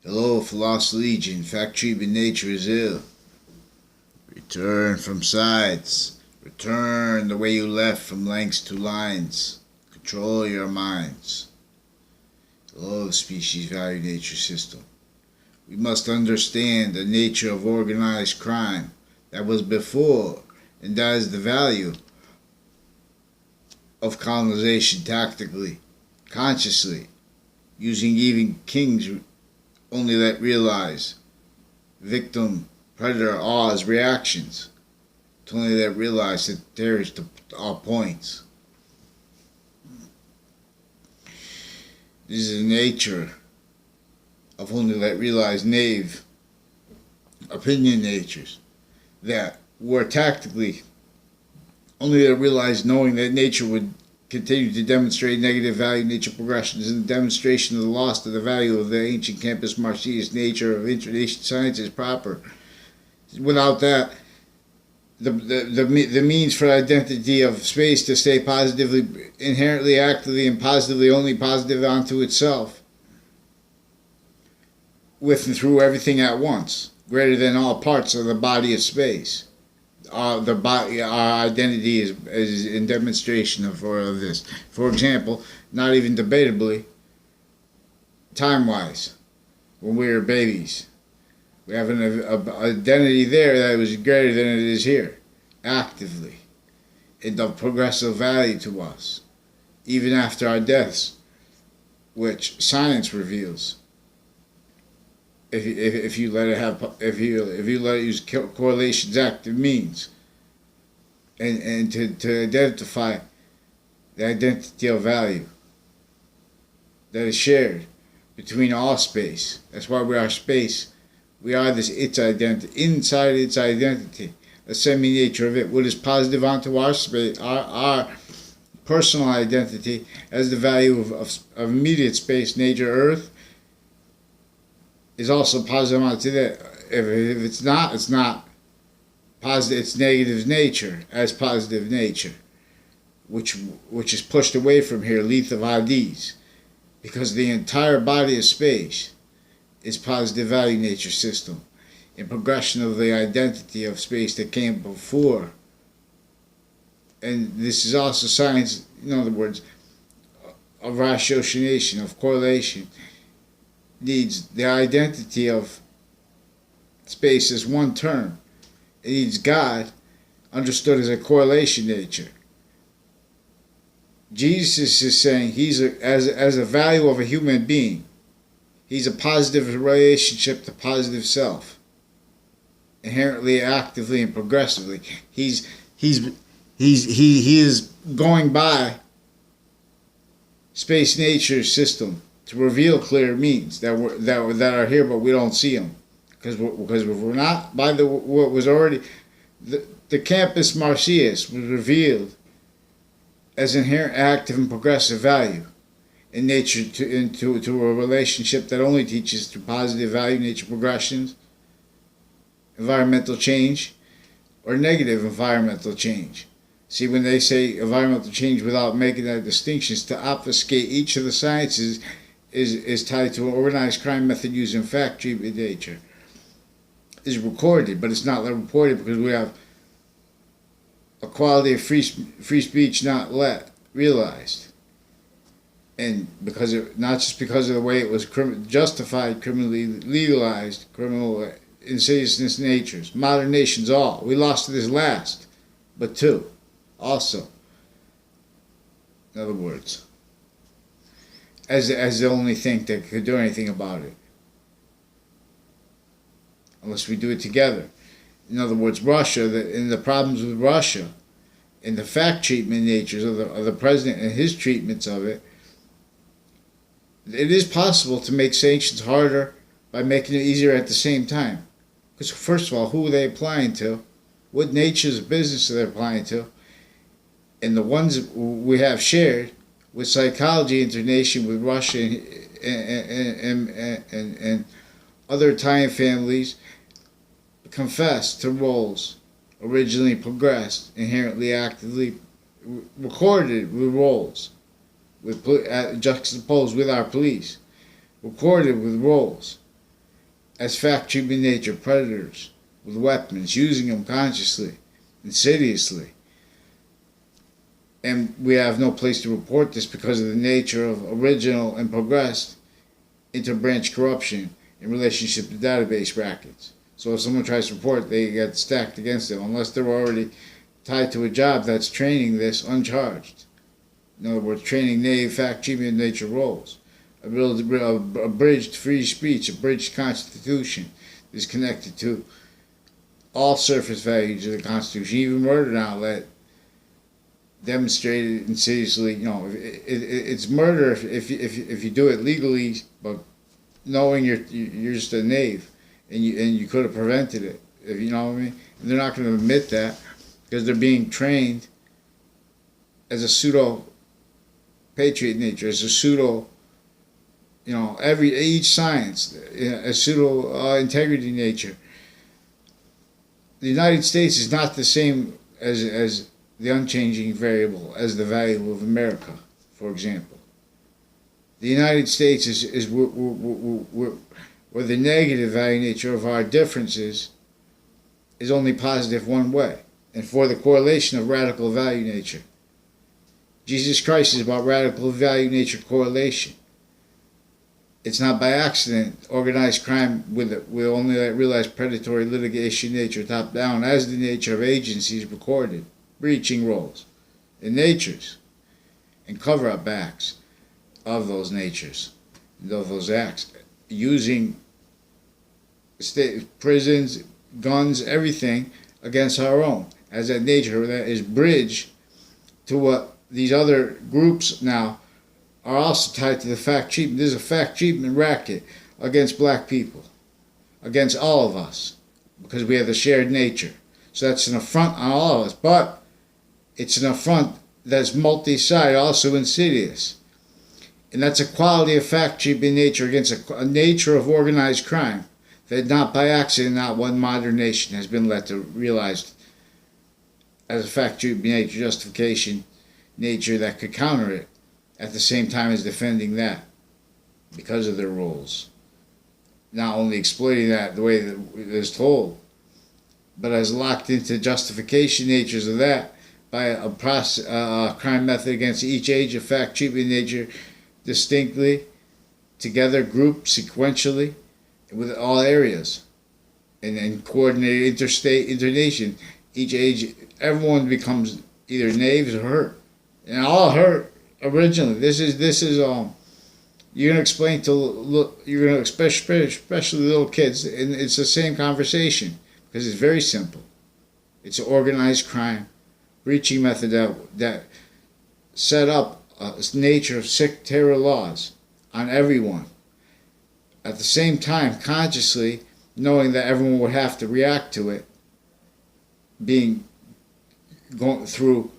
Hello, lost legion. Fact treatment nature is ill. Return from sides. Return the way you left from lengths to lines. Control your minds. Hello, species value nature system. We must understand the nature of organized crime that was before, and that is the value of colonization tactically, consciously, using even kings only that realize victim, predator, awe's reactions, to only that realize that there's all points. This is the nature of only that realize knave opinion natures that were tactically only that realize knowing that nature would continue to demonstrate negative value nature progressions in the demonstration of the loss of the value of the ancient campus Martius nature of international sciences proper. Without that, the means for identity of space to stay positively, inherently, actively, and positively only positive onto itself, with and through everything at once, greater than all parts of the body of space. Our identity is in demonstration of this. For example, not even debatably, time-wise, when we were babies, we have an identity there that was greater than it is here, actively, and of progressive value to us, even after our deaths, which science reveals. If you let it have, if you let it use correlation's active means, and to identify the identity of value that is shared between all space. That's why we are space. We are this its identity, inside its identity, a semi-nature of it. What is positive onto our space, our personal identity as the value of immediate space, nature, Earth, is also positive onto that. If it's not, it's not positive. It's negative nature as positive nature, which is pushed away from here, Lethe of Hades, because the entire body of space is positive value nature system, in progression of the identity of space that came before. And this is also science, in other words, of ratiocination, of correlation, needs the identity of space as one term. It needs God understood as a correlation nature. Jesus is saying he's as a value of a human being. He's a positive relationship to positive self, inherently, actively, and progressively. He is going by space nature system to reveal clear means that are here, but we don't see them because if we're not by what was already the campus Martius was revealed as inherent, active, and progressive value in nature into a relationship that only teaches through positive value nature progressions, environmental change, or negative environmental change. See, when they say environmental change without making that distinction, to obfuscate each of the sciences is tied to an organized crime method using fact treatment nature. Is recorded, but it's not reported because we have a quality of free speech not realized. And because not just because of the way it was justified, criminally legalized, criminal insidiousness natures. Modern nations all. We lost this last, but two also. In other words, as the only thing that could do anything about it, unless we do it together. In other words, Russia, in the problems with Russia, in the fact treatment natures of the president and his treatments of it, it is possible to make sanctions harder by making it easier at the same time. Because first of all, who are they applying to? What natures of business are they applying to? And the ones we have shared with Psychology International, with Russia and other Italian families, confess to roles originally progressed, inherently actively recorded with roles, with juxtaposed with our police, recorded with roles as fact-cheaping nature predators with weapons, using them consciously, insidiously. And we have no place to report this because of the nature of original and progressed interbranch corruption in relationship to database brackets. So if someone tries to report, they get stacked against them unless they're already tied to a job that's training this uncharged. In other words, training native fact-cheaping nature roles. Abridged free speech, abridged constitution is connected to all surface values of the Constitution, even murder outlet demonstrated insidiously. It's murder if you do it legally, but knowing you're just a knave, and you could have prevented it. If you know what I mean, and they're not going to admit that because they're being trained as a pseudo patriot nature, as a pseudo, each science, a pseudo integrity nature. The United States is not the same as the unchanging variable as the value of America, for example. The United States is where the negative value nature of our differences is only positive one way, and for the correlation of radical value nature. Jesus Christ is about radical value nature correlation. It's not by accident organized crime with only that realized predatory litigation nature top down as the nature of agencies recorded, breaching roles in natures and cover-up acts of those natures, of those acts, using state, prisons, guns, everything against our own, as that nature that is bridged to what these other groups now are also tied to the fact treatment. There's a fact treatment racket against black people, against all of us, because we have the shared nature. So that's an affront on all of us, but it's an affront that's multi-sided, also insidious. And that's a quality of fact treatment nature against a nature of organized crime that not by accident, not one modern nation has been let to realize as a fact treatment nature, justification nature that could counter it at the same time as defending that because of their roles. Not only exploiting that the way that it is told, but as locked into justification natures of that by a crime method against each age of fact treatment nature distinctly, together, grouped sequentially, with all areas, and coordinated interstate, internation. Each age, everyone becomes either knaves or hurt, and all hurt originally. This is you're gonna explain to especially little kids, and it's the same conversation because it's very simple. It's an organized crime, breaching method that set up a nature of sectarian laws on everyone. At the same time, consciously knowing that everyone would have to react to it, going through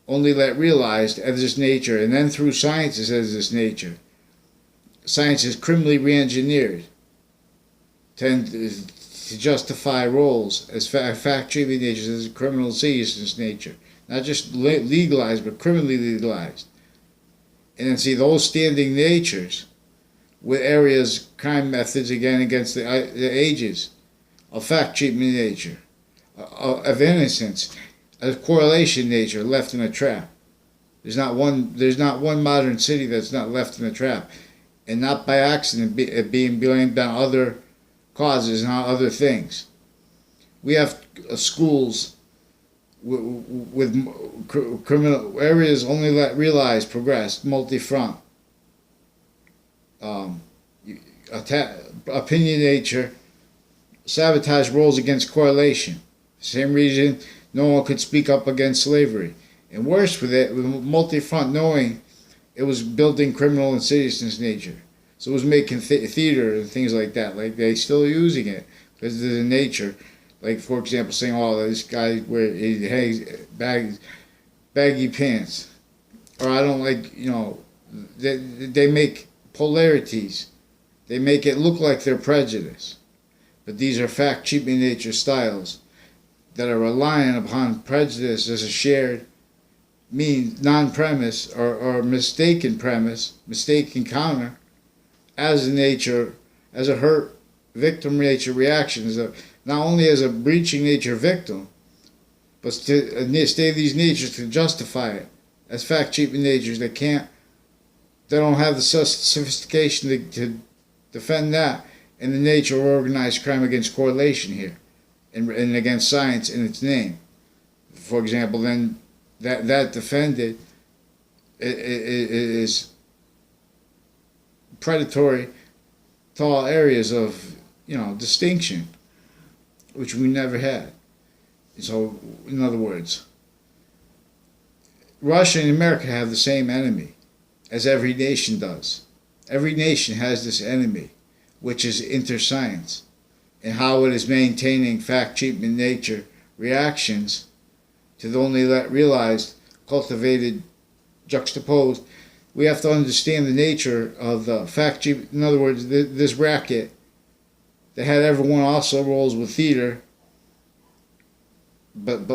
only that realized as this nature, and then through sciences as this nature. Science is criminally re-engineered to justify roles as fact treatment natures as criminal seriousness nature, not just legalized but criminally legalized. And then see those standing natures with areas, crime methods again against the ages of fact treatment nature, of innocence, of correlation nature left in a trap. There's not one modern city that's not left in a trap, and not by accident being blamed on other causes and other things. We have schools with criminal areas only realized, progressed, multi-front. Opinion nature, sabotage roles against correlation. Same reason no one could speak up against slavery. And worse with it, with multi-front, knowing it was building criminal insidiousness nature. So it was making theater and things like that. Like they still using it because there's a nature. Like for example, saying, "Oh, this guy has baggy pants," or I don't like, they make polarities. They make it look like they're prejudice. But these are fact treatment nature styles that are reliant upon prejudice as a shared means, non-premise or mistaken premise, mistaken counter, as a nature, as a hurt victim nature reactions, not only as a breaching nature victim, but to stay these natures to justify it as fact-cheaping natures that they don't have the sophistication to defend that in the nature of organized crime against correlation here, and against science in its name. For example, then that defended is predatory to all areas of distinction, which we never had. So, in other words, Russia and America have the same enemy as every nation does. Every nation has this enemy, which is interscience, and how it is maintaining fact-cheaping nature reactions to the only realized, cultivated, juxtaposed. We have to understand the nature of the fact-cheap. In other words, this racket that had everyone also rolls with theater, but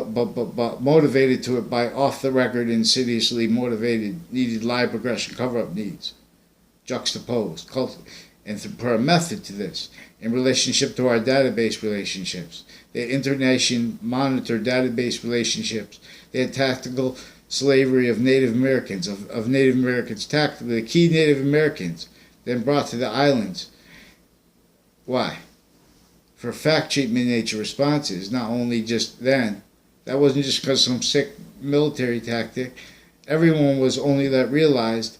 motivated to it by off-the-record, insidiously motivated, needed lie, progression, cover-up needs, juxtaposed, and to put a method to this in relationship to our database relationships. The internation monitor database relationships. They had tactical slavery of Native Americans, of Native Americans, tactically, the key Native Americans, then brought to the islands. Why? For fact-cheaping nature responses, not only just then. That wasn't just because some sick military tactic. Everyone was only that realized,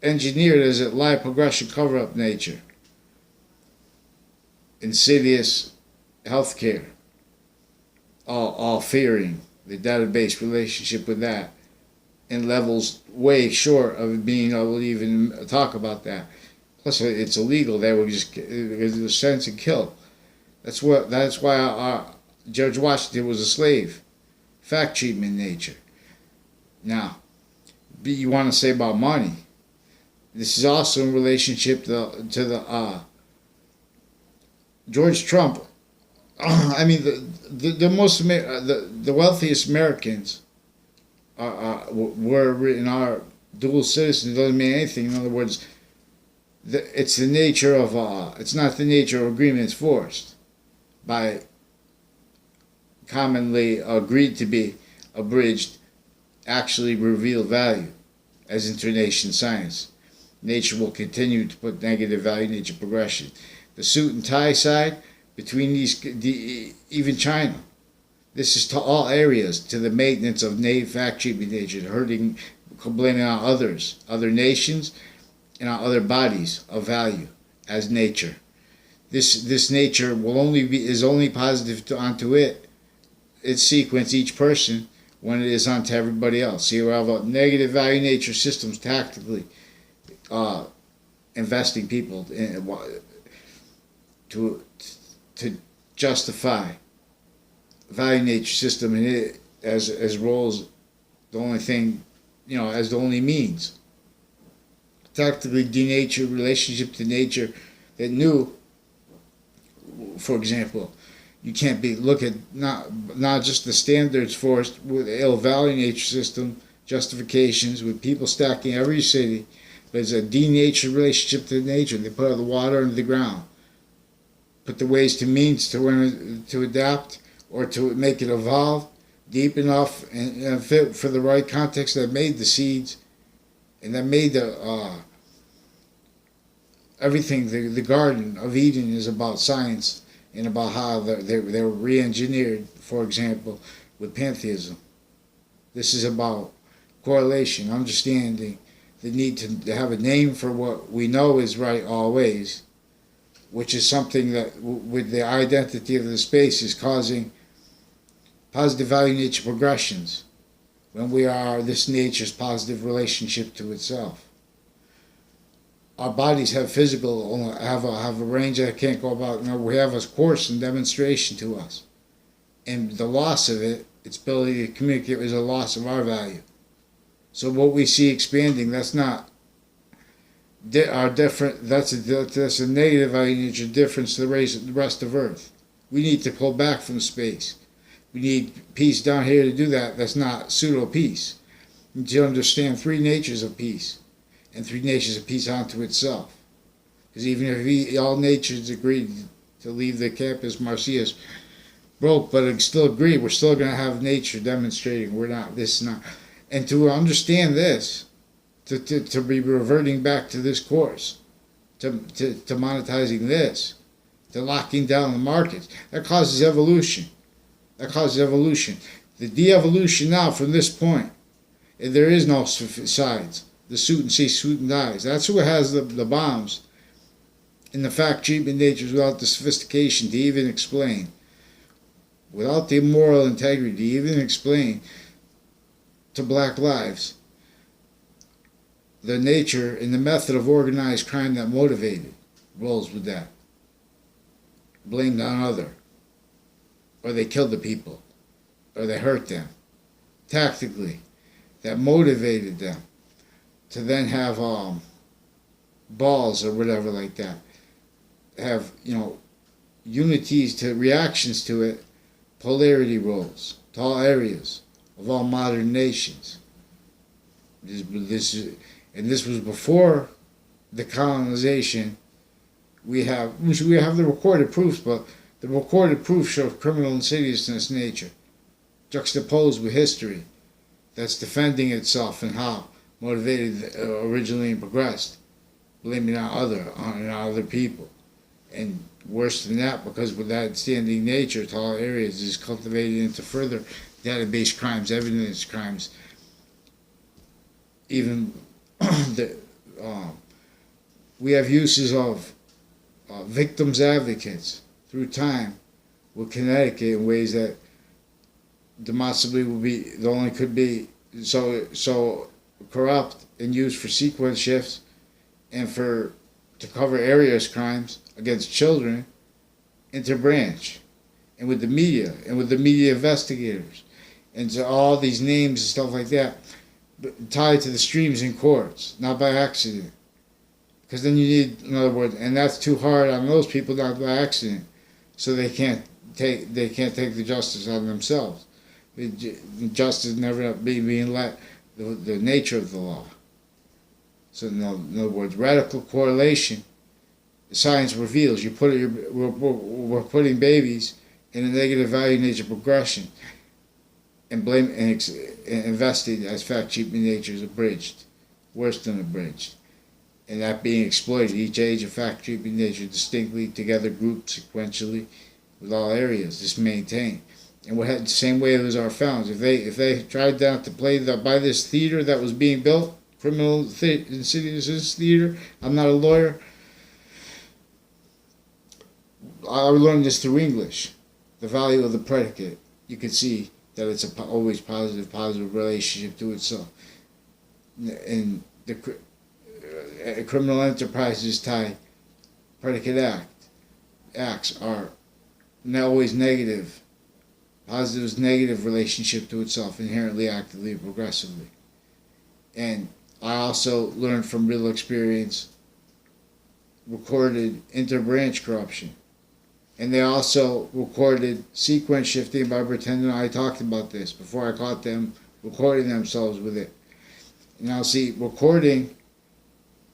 engineered as a lie, progression, cover-up nature. Insidious healthcare. All fearing the database relationship with that in levels way short of being able to even talk about that. Plus, it's illegal. They would just sentence and kill. That's why George Washington was a slave. Fact-cheating in nature. Now, you want to say about money. This is also in relationship to the George Trump. I mean, the wealthiest Americans were in our dual citizens. Doesn't mean anything. In other words, it's the nature of it's not the nature of agreements forced by commonly agreed to be abridged, actually reveal value as internation science. Nature will continue to put negative value, nature progression. The suit and tie side between even China. This is to all areas, to the maintenance of fact-cheaping nature, hurting, blaming on others, other nations, and on other bodies of value as nature. This nature is only positive onto its sequence, each person, when it is onto everybody else. See, we have negative value nature systems tactically investing people to justify value nature system and it as roles, the only thing, as the only means. Tactically denature relationship to nature that knew, for example, you can't look at not just the standards forced with ill value nature system, justifications with people stacking every city, but it's a denatured relationship to nature. They put the water into the ground, put the ways to means to adapt or to make it evolve deep enough and fit for the right context that made the seeds and that made everything. The Garden of Eden is about science and about how they were re-engineered, for example, with pantheism. This is about correlation, understanding the need to have a name for what we know is right always, which is something that, with the identity of the space, is causing positive value nature progressions when we are this nature's positive relationship to itself. Our bodies have have a range that I can't go about. We have a course and demonstration to us, and the loss of its ability to communicate, is a loss of our value. So what we see expanding, that's not our different. That's a negative value nature difference to the rest of Earth. We need to pull back from space. We need peace down here to do that. That's not pseudo peace. You need to understand three natures of peace. And three natures of peace onto itself. Because even if all nations agreed to leave the campus Marcius broke, but it still agree, we're still going to have nature demonstrating we're not, this is not. And to understand this, to be reverting back to this course, to monetizing this, to locking down the markets, that causes evolution. That causes evolution. The de-evolution now from this point, there is no sides. The student sees, student dies. That's who has the bombs in the fact treatment natures without the sophistication to even explain, without the moral integrity to even explain to black lives the nature and the method of organized crime that motivated rolls with that. Blamed on other. Or they killed the people. Or they hurt them. Tactically. That motivated them to then have balls or whatever like that. Have, unities to reactions to it, polarity roles to all areas of all modern nations. This was before the colonization. We have the recorded proofs, but the recorded proofs show criminal insidiousness nature, juxtaposed with history that's defending itself and how motivated originally and progressed, blaming on other people. And worse than that, because with that standing nature to all areas is cultivated into further database crimes, evidence crimes, even we have uses of victims advocates through time with Connecticut in ways that demonstrably could be so corrupt and used for sequence shifts and to cover areas crimes against children, interbranch, and with the media investigators, and to all these names and stuff like that, tied to the streams in courts, not by accident. Because then you need, in other words, and that's too hard on those people, not by accident, so they can't take the justice on themselves. Justice never being let the nature of the law. So in other words, radical correlation. Science reveals we're putting babies in a negative value nature progression, and blame and invested as fact treatment nature is abridged, worse than abridged, and that being exploited each age of fact treatment nature distinctly together grouped sequentially with all areas just maintained. And what had the same way as our founds. If they tried not to play by this theater that was being built, criminal insidious theater, I'm not a lawyer. I learned this through English. The value of the predicate. You can see that it's always positive relationship to itself. And the criminal enterprises tie predicate acts are not always negative. Positive is negative relationship to itself, inherently, actively, progressively. And I also learned from real experience recorded interbranch corruption. And they also recorded sequence shifting by pretending I talked about this before I caught them recording themselves with it. Now see, recording,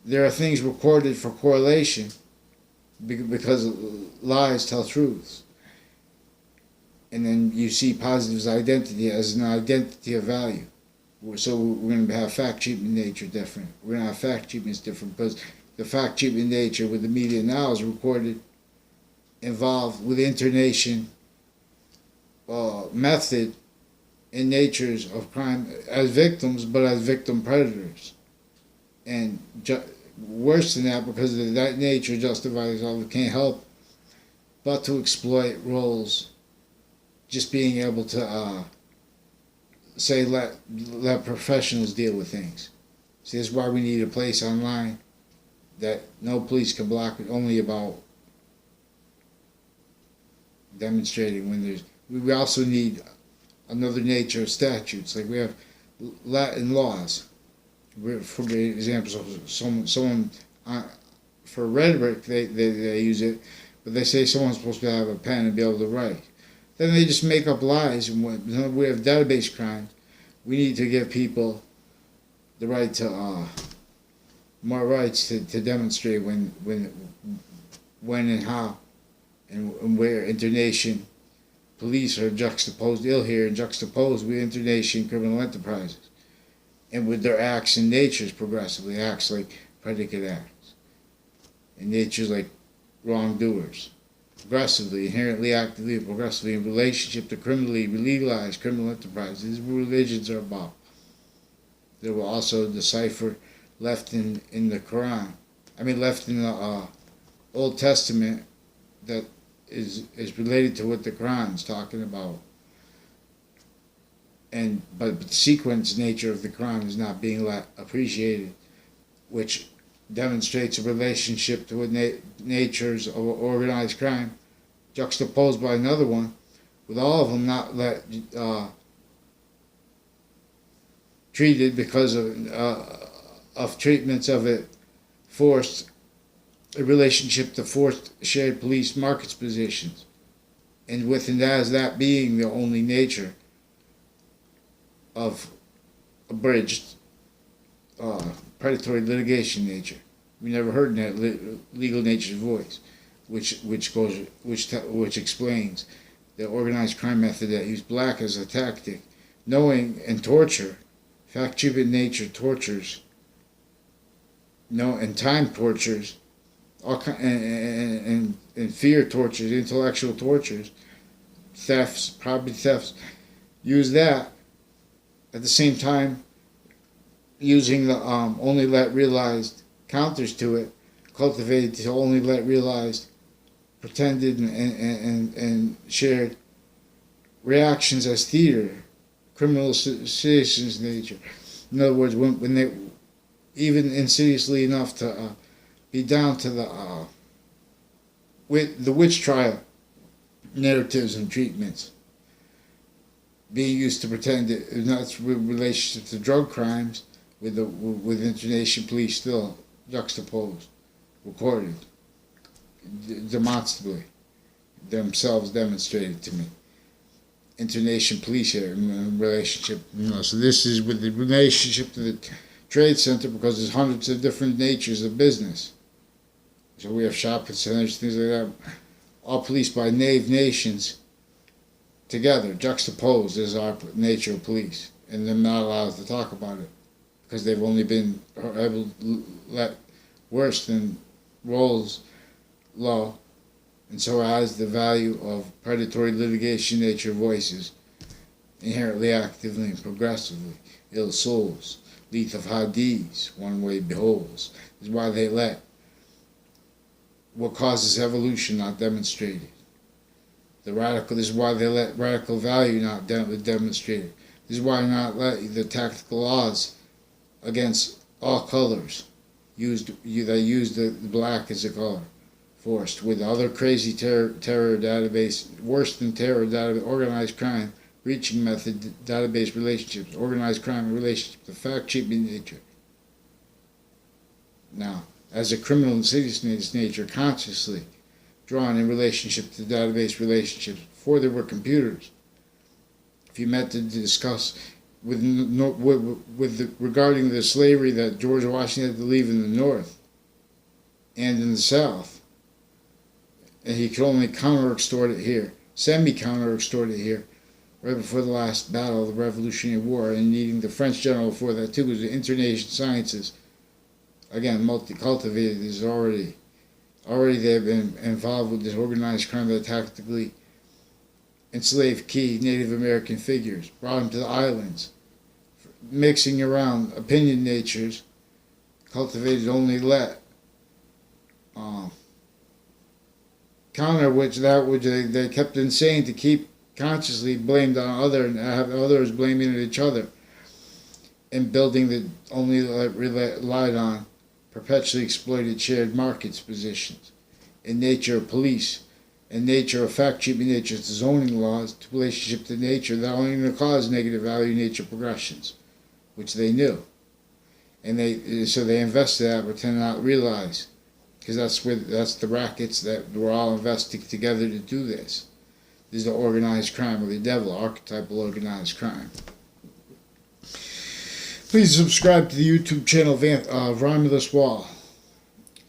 there are things recorded for correlation because lies tell truths. And then you see positive's identity as an identity of value. So we're going to have fact treatment nature different. We're going to have fact treatments different because the fact treatment nature with the media now is recorded involved with internation method and natures of crime as victims, but as victim predators. And worse than that, because of that nature justifies all we can't help but to exploit roles, just being able to say let professionals deal with things. See, that's why we need a place online that no police can block it, only about demonstrating when there's. We also need another nature of statutes. Like we have Latin laws. For example, someone for rhetoric they use it, but they say someone's supposed to have a pen and be able to write. Then they just make up lies, and when we have database crimes, we need to give people the right to more rights to demonstrate when and how and where internation police are juxtaposed ill here and juxtaposed with internation criminal enterprises, and with their acts and natures progressively, acts like predicate acts, and natures like wrongdoers, progressively, inherently, actively, and progressively in relationship to criminally legalized criminal enterprises. These religions are about. There were also the cipher left in the Quran. Left in the Old Testament that is related to what the Quran is talking about. But the sequence nature of the Quran is not being appreciated, which demonstrates a relationship to natures of organized crime, juxtaposed by another one, with all of them not treated because of treatments of it forced, a relationship to forced shared police markets positions, and within that being the only nature of abridged predatory litigation nature. We never heard that legal nature's voice, which explains the organized crime method that used black as a tactic, knowing and torture, fact-cheaping nature tortures, and time tortures, and fear tortures, intellectual tortures, thefts, property thefts, use that at the same time using the only let realized counters to it, cultivated to only let realized, pretended and shared reactions as theater, criminal citizens' nature. In other words, when they, even insidiously enough to be down to the witch trial narratives and treatments being used to pretend it not in relationship to drug crimes, with internation police still juxtaposed, recorded, demonstrably, themselves demonstrated to me. Internation police here in relationship, so this is with the relationship to the trade center, because there's hundreds of different natures of business. So we have shopping centers, things like that, all policed by nations together, juxtaposed as our nature of police, and they're not allowed to talk about it because they've only been able to let worse than Rolls law, and so has the value of predatory litigation nature voices, inherently actively and progressively, ill souls, Lethe of Hades, one way beholds. This is why they let what causes evolution not demonstrated. This is why they let radical value not demonstrated. This is why not let the tactical laws against all colors they use the black as a color forced, with other crazy terror database, worse than terror database, organized crime reaching method database relationships, organized crime and relationship to fact-cheaping nature. Now, as a criminal insidious nature consciously drawn in relationship to database relationships before there were computers. If you met to discuss regarding the slavery that George Washington had to leave in the North and in the South, and he could only counter-extort it here, semi-counter-extort it here, right before the last battle of the Revolutionary War, and needing the French general before that too, was the internation sciences. Again, multi-cultivated is already they've been involved with this organized crime that tactically enslaved key Native American figures, brought them to the islands, mixing around opinion natures, cultivated only let counter which they kept insane to keep consciously blamed on other and have others blaming each other, and building that only relied on perpetually exploited shared markets positions in nature of police and nature of fact-cheaping nature to zoning laws to relationship to nature that only going to cause negative value nature progressions, which they knew, and so they invested that but tend not realize, because that's the rackets that we're all investing together to do this. This is the organized crime of the devil, archetypal organized crime. Please subscribe to the YouTube channel of Romulus Wall.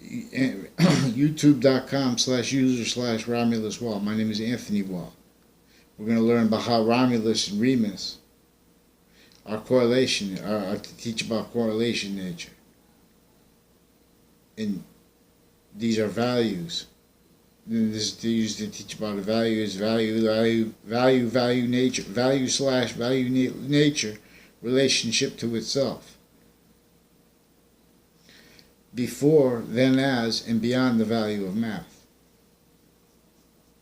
YouTube.com/user/Romulus Wall. My name is Anthony Wall. We're going to learn about how Romulus and Remus are correlation, are to teach about correlation nature. And these are values. And this is used to teach about a value is value nature, value nature relationship to itself. Before, then as, and beyond the value of math.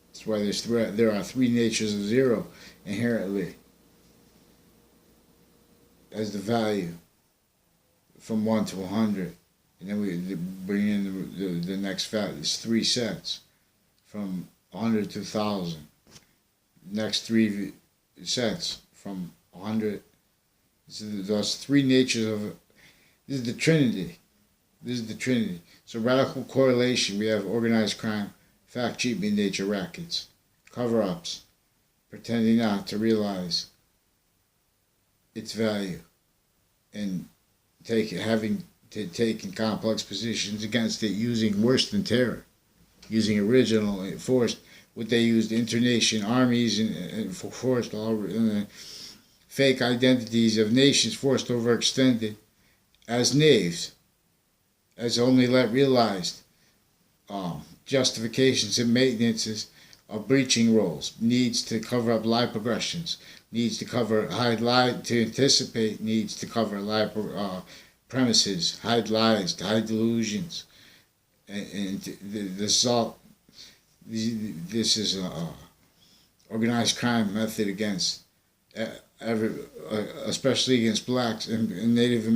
That's why there are three natures of zero inherently as the value from 1 to 100. And then we bring in the next value. There's three sets from 100 to 1,000. Next three sets from 100. So those three natures of it. This is the Trinity. This is the Trinity. So radical correlation, we have organized crime, fact cheating nature rackets, cover-ups, pretending not to realize its value, and having to take in complex positions against it using worse than terror, using original forced, what they used, internation armies and forced all fake identities of nations forced overextended as knaves, as only realized justifications and maintenances of breaching roles, needs to cover up lie progressions, needs to hide lies to anticipate, needs to cover lie premises, hide lies, to hide delusions, and this is a organized crime method against especially against blacks and Native Americans.